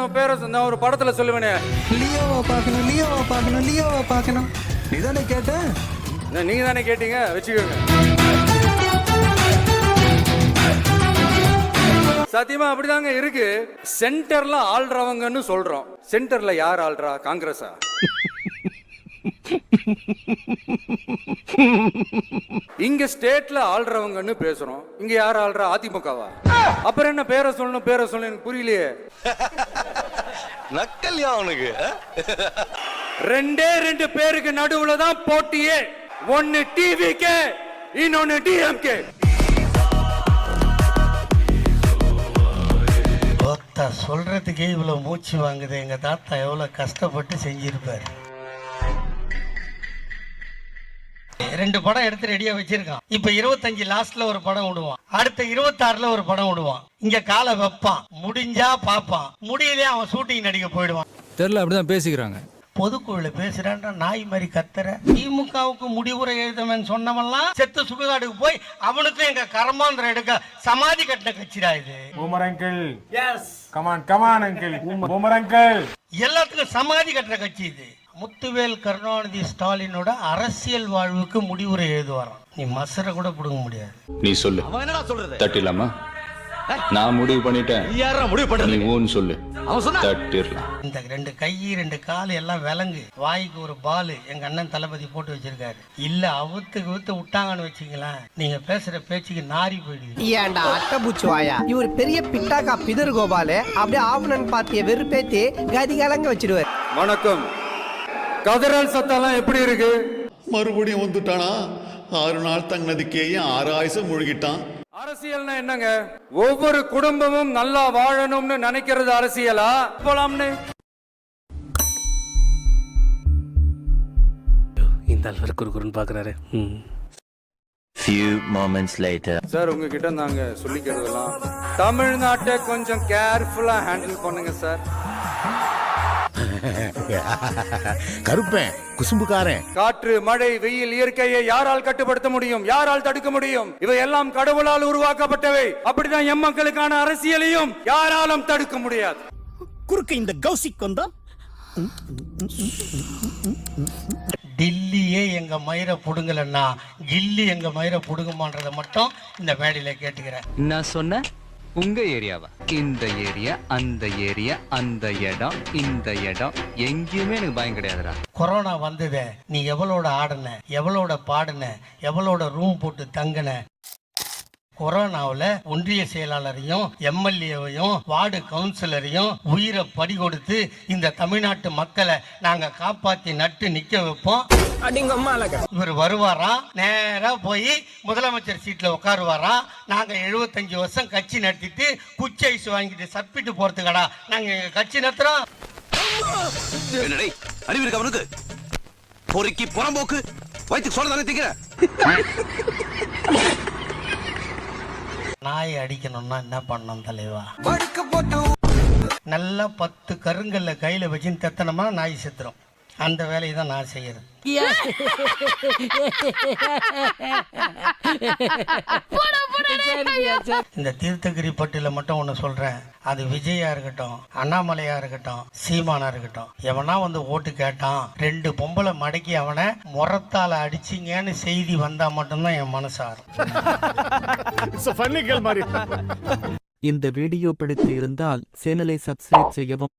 சொல்லணும், பேரை நான் ஒரு படத்துல சொல்லுவேனே, லியோவா பார்க்கணும், லியோவா பார்க்கணும், லியோவா பார்க்கணும். நீ தானே கேட்ட? நீங்க தானே கேட்டீங்க, வச்சுக்கோங்க. சத்தியமா அப்படிதாங்க இருக்கு. சென்டர்ல ஆள்றவங்கன்னு சொல்றோம். சென்டர்ல யார் ஆள்றா? காங்கிரஸா? இங்க ஸ்டேட்ல ஆள்றவங்கன்னு பேசுறோம். இங்க யார் ஆள்றா? அதிமுகவா? அப்புறம் என்ன பேரை சொல்லணும், பேரை சொல்லணும், எனக்கு புரியலையே. நக்கல்யா அவனுக்கு. ரெண்டே ரெண்டு பேருக்கு நடுவுல தான் போட்டியே. ஒன்னு டிவிகே, இன்னொன்னு டிஎம்கே. சொல்றதுக்கே இவ்வளவு மூச்சு வாங்குது. எங்க தாத்தா எவ்வளவு கஷ்டப்பட்டு செஞ்சிருப்பாரு. 2 படம் எடுத்து ரெடியா வச்சிருக்கான். இப்ப 25 லாஸ்ட்ல ஒரு படம் விடுவான், அடுத்த 26ல ஒரு படம் விடுவான். இங்க காலை வைப்பான், முடிஞ்சா பாப்பான், முடியலையே அவன் ஷூட்டிங் நடிக்க போயிடுவான். தெரியல, அப்படிதான் பேசிக்கிறாங்க. பொதுக்குழுல பேசுறான்ற நாய் மாதிரி கத்துற. திமுகவுக்கு முடிவுரை எழுதவன் சொன்னவன்லாம் செத்து சுடுகாடுக்கு போய் அவனுக்கும் எங்க கர்மாந்திரம் எடுக்க சமாதி கட்டின கட்சிடா இது. Boomer uncle. Yes. Come on uncle. Boomer uncle. எல்லாத்துக்கும் சமாதி கட்டின கட்சி இது. முத்துவேல் கருணாநிதி ஸ்டாலினோட அரசியல் வாழ்வுக்கு முடிவுரை எழுதுவாராம். நீ மசர கூட புடுங்க முடியாது. நீ சொல்லு. அவன் என்னடா சொல்றது? தட்டிடலாமா? நான் முடிவு பண்ணிட்டேன். யாரா முடிவு பண்றது? நீ ஊன்னு சொல்லு. அவன் சொன்னா தட்டிடலாம். இந்த 2 கை 2 கால் எல்லாம் விலங்கு, வாய்க்கு ஒரு பால் எங்க அண்ணன் தளபதி போட்டு வச்சிருக்காரு. இல்ல அவுத்து விட்டாங்கன்னு வச்சுங்களேன், நீங்க பேசுற பேச்சுக்கு நாரி போயிடுது. ஏன்டா அட்டபூச்சி வாயா, இவர் பெரிய பிட்டாக்கா பிதர் கோபாலு அப்படியே ஆவணன் பார்த்திய வெறுப்பேத்தி கதி கலங்க வச்சிடுவார். வணக்கம். கதறல் சத்தம்லாம் எப்படி இருக்கு? மறுபடியும் வந்துட்டானா? 6 நாள் தங்கினதுக்கேயும் 6 ஆயுசம் முழுகிட்டான். அரசியல்னா என்னங்க? ஒவ்வொரு குடும்பமும் நல்லா வாழணும்னு நினைக்கிறது அரசியலா? போலாம்னு இந்த அல்வர் குறுக்குறுன்னு பாக்குறாரு. few moments later. சார், உங்ககிட்ட நாங்க சொல்லிக்கிறதெல்லாம் தமிழ்நாட்டை கொஞ்சம் கேர்ஃபுல்லா ஹேண்டில் பண்ணுங்க சார். கருப்பேன், குசும்புக்காரன். காற்று, மழை, வெயில், இயற்கையை யாரால் கட்டுப்படுத்த முடியும்? யாரால் தடுக்க முடியும்? இவை எல்லாம் கடவுளால் உருவாக்கப்பட்டவை. அப்படிதான் எம் மக்களுக்கான அரசியலையும் யாராலும் தடுக்க முடியாது. குறுக்கு இந்த கௌசிக் வந்தா டில்லியே எங்க மயிரை புடுங்கலன்னா கில்லி எங்க மயிரை புடுங்குமான்றதை மட்டும் இந்த மேடையில கேட்டுக்கிறேன். நான் சொன்ன உங்க ஏரியாவா? இந்த ஏரியா, அந்த ஏரியா, அந்த இடம், இந்த இடம், எங்கேயுமே எனக்கு பயம் கிடையாதுடா. கொரோனா வந்ததே, நீ எவ்வளோட ஆடுன, எவ்வளோட பாடுன, எவ்வளோட ரூம் போட்டு தங்குன. கொரோனாவில் ஒன்றிய செயலாளரையும் எம்எல்ஏவையும் வார்டு கவுன்சிலரையும் உயிரை பறி கொடுத்து இந்த தமிழ்நாட்டு மக்களை நாங்க காப்பாத்தி நட்டு நிக்க வைப்போம். இவர் வருவாரா, நேரா போய் முதலமைச்சர் சீட்ல உட்காருவாரா. நாங்க 75 வருஷம் கட்சி நடத்திட்டு குச்சி ஐஸ் வாங்கிட்டு சப்பிட்டு போறதுக்கடா நாங்க எங்க கட்சி நடத்துறோம். அறிவு இருக்கு அவனுக்கு? பொறுக்கி புறம்போக்கு வயிற்று சொல்ல தானே திங்கிற. நாயை அடிக்கணும்னா என்ன பண்ணணும் தலைவா? நல்லா 10 கருங்கல்ல கையில வச்சு தெத்தனமா நாய் செத்துரும். அந்த வேலையை தான் நான் செய்யறது. இந்த தீர்த்தகிரி பட்டியல மட்டும் ஒண்ணு சொல்றேன். அது விஜயா இருக்கட்டும், அண்ணாமலையா இருக்கட்டும், சீமானா இருக்கட்டும், எவனா வந்து ஓட்டு கேட்டான் 2 பொம்பளை மடக்கி அவனை முறத்தால அடிச்சிங்கன்னு செய்தி வந்தா மட்டும்தான் என் மனசாரும். இந்த வீடியோ பிடித்து இருந்தால் சேனலை சப்ஸ்கிரைப் செய்யவும்.